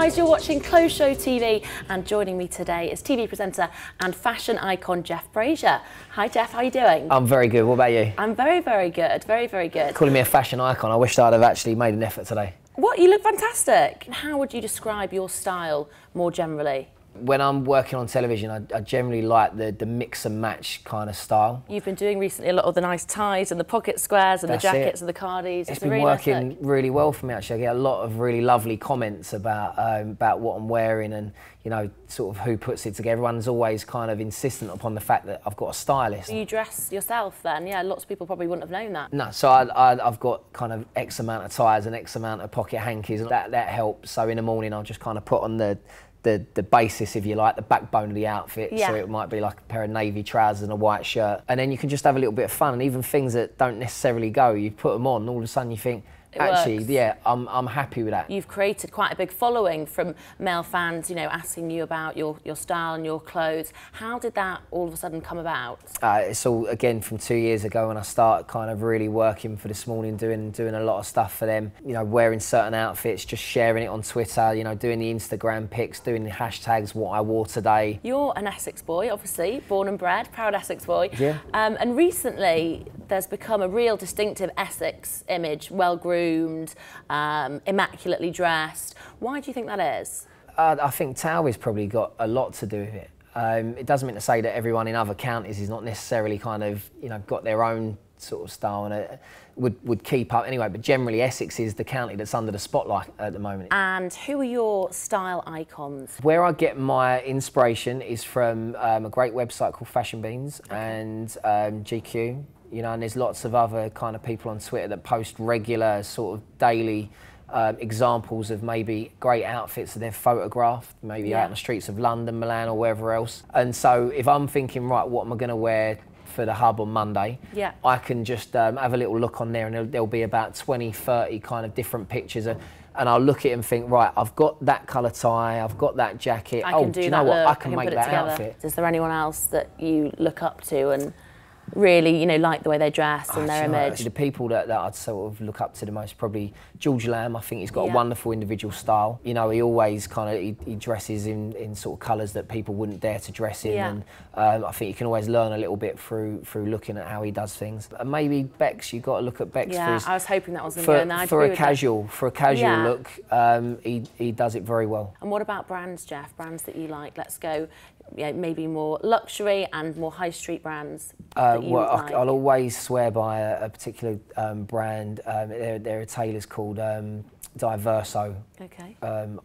guys, you're watching Clothes Show TV, and joining me today is TV presenter and fashion icon Jeff Brazier. Hi Jeff, how are you doing? I'm very good, what about you? I'm very, very good, very, very good. Calling me a fashion icon, I wish I'd have actually made an effort today. What, you look fantastic. How would you describe your style more generally? When I'm working on television, I generally like the mix and match kind of style. You've been doing recently a lot of the nice ties and the pocket squares and the jackets and the cardies. It's been really working really well for me actually. I get a lot of really lovely comments about what I'm wearing and, you know, sort of who puts it together. Everyone's always kind of insistent upon the fact that I've got a stylist. You dress yourself then? Yeah, lots of people probably wouldn't have known that. No, so I've got kind of X amount of ties and X amount of pocket hankies, and that helps. So in the morning I'll just kind of put on the basis, if you like, the backbone of the outfit. Yeah. So it might be like a pair of navy trousers and a white shirt. And then you can just have a little bit of fun, and even things that don't necessarily go, you put them on, all of a sudden you think, actually, yeah, I'm happy with that. You've created quite a big following from male fans, you know, asking you about your style and your clothes. How did that all of a sudden come about? It's all, again, from 2 years ago when I started kind of really working for This Morning, doing a lot of stuff for them. You know, wearing certain outfits, just sharing it on Twitter, you know, doing the Instagram pics, doing the hashtags, what I wore today. You're an Essex boy, obviously, born and bred, proud Essex boy. Yeah. And recently, there's become a real distinctive Essex image, well-groomed, immaculately dressed. Why do you think that is? I think Towie's probably got a lot to do with it. It doesn't mean to say that everyone in other counties is not necessarily kind of, you know, got their own sort of style and would keep up anyway, but generally Essex is the county that's under the spotlight at the moment. And who are your style icons? Where I get my inspiration is from a great website called Fashion Beans and GQ. You know, and there's lots of other kind of people on Twitter that post regular sort of daily examples of maybe great outfits that they've photographed, maybe out in the streets of London, Milan or wherever else. And so if I'm thinking, right, what am I going to wear for the hub on Monday, I can just have a little look on there, and there'll be about 20, 30 kind of different pictures and I'll look at it and think, right, I've got that colour tie, I've got that jacket. Do you know what? I can make that outfit. Is there anyone else that you look up to and really, you know, like the way they dress and their image? The people that I'd sort of look up to the most, probably George Lamb. I think he's got a wonderful individual style. You know, he always kind of, he dresses in sort of colours that people wouldn't dare to dress in. And I think you can always learn a little bit through looking at how he does things. And maybe Bex, you've got to look at Bex for his, I was hoping that was going to go in there. For a casual look, he does it very well. And what about brands, Jeff? Brands that you like? Let's go, maybe more luxury and more high street brands. Well, I'll always swear by a particular brand. They're a tailor's called Diverso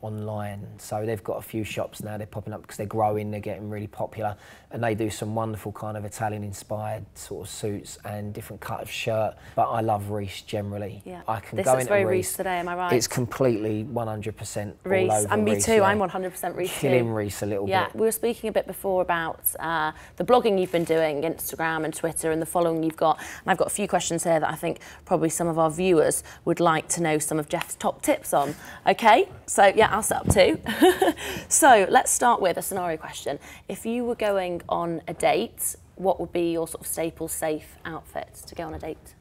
online. So they've got a few shops now. They're popping up because they're growing, they're getting really popular, and they do some wonderful kind of Italian-inspired sort of suits and different cut of shirt. But I love Reese generally. Yeah. I can this go is into very Reese today, am I right? It's completely 100% Reese. all over And me Reese, too. I'm 100% Reese Killing too. Reese a little bit. Yeah, we were speaking a bit before about the blogging you've been doing, Instagram and Twitter, and the following you've got. And I've got a few questions here that I think probably some of our viewers would like to know some of Jeff's top tips on. Okay, so yeah, I'll set up two. So let's start with a scenario question. If you were going on a date, what would be your sort of staple safe outfit to go on a date?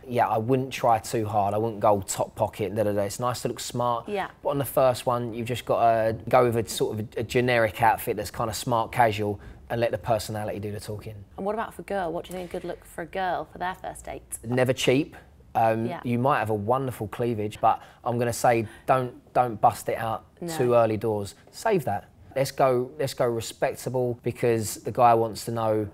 Yeah, I wouldn't try too hard. I wouldn't go top pocket. It's nice to look smart. Yeah. But on the first one, you've just got to go with a sort of a generic outfit that's kind of smart, casual, and let the personality do the talking. And what about for a girl? What do you think a good look for a girl for their first date? Never cheap. You might have a wonderful cleavage, but I'm going to say don't bust it out too early doors. Save that. Let's go respectable, because the guy wants to know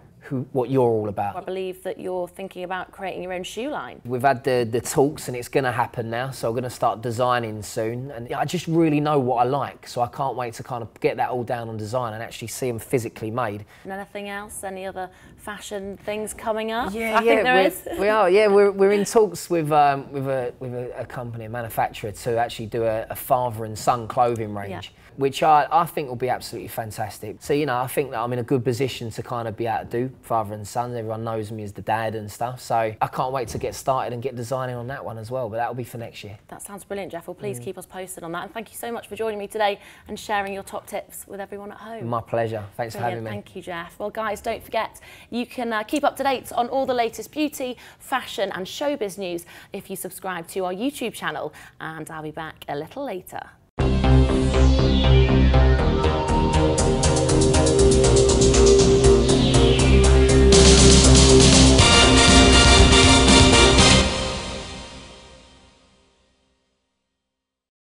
what you're all about. I believe that you're thinking about creating your own shoe line. We've had the talks, and it's going to happen now, so I'm going to start designing soon. And I just really know what I like, so I can't wait to kind of get that all down on design and actually see them physically made. And anything else? Any other fashion things coming up? Yeah, I think there is. We are. Yeah, we're in talks with a company, a manufacturer, to actually do a father and son clothing range. Which I think will be absolutely fantastic. So, you know, I think that I'm in a good position to kind of be able to do father and son. Everyone knows me as the dad and stuff. So I can't wait to get started and get designing on that one as well. But that'll be for next year. That sounds brilliant, Jeff. Well, please keep us posted on that. And thank you so much for joining me today and sharing your top tips with everyone at home. My pleasure. Thanks for having me. Thank you, Jeff. Well, guys, don't forget, you can keep up to date on all the latest beauty, fashion and showbiz news if you subscribe to our YouTube channel. And I'll be back a little later.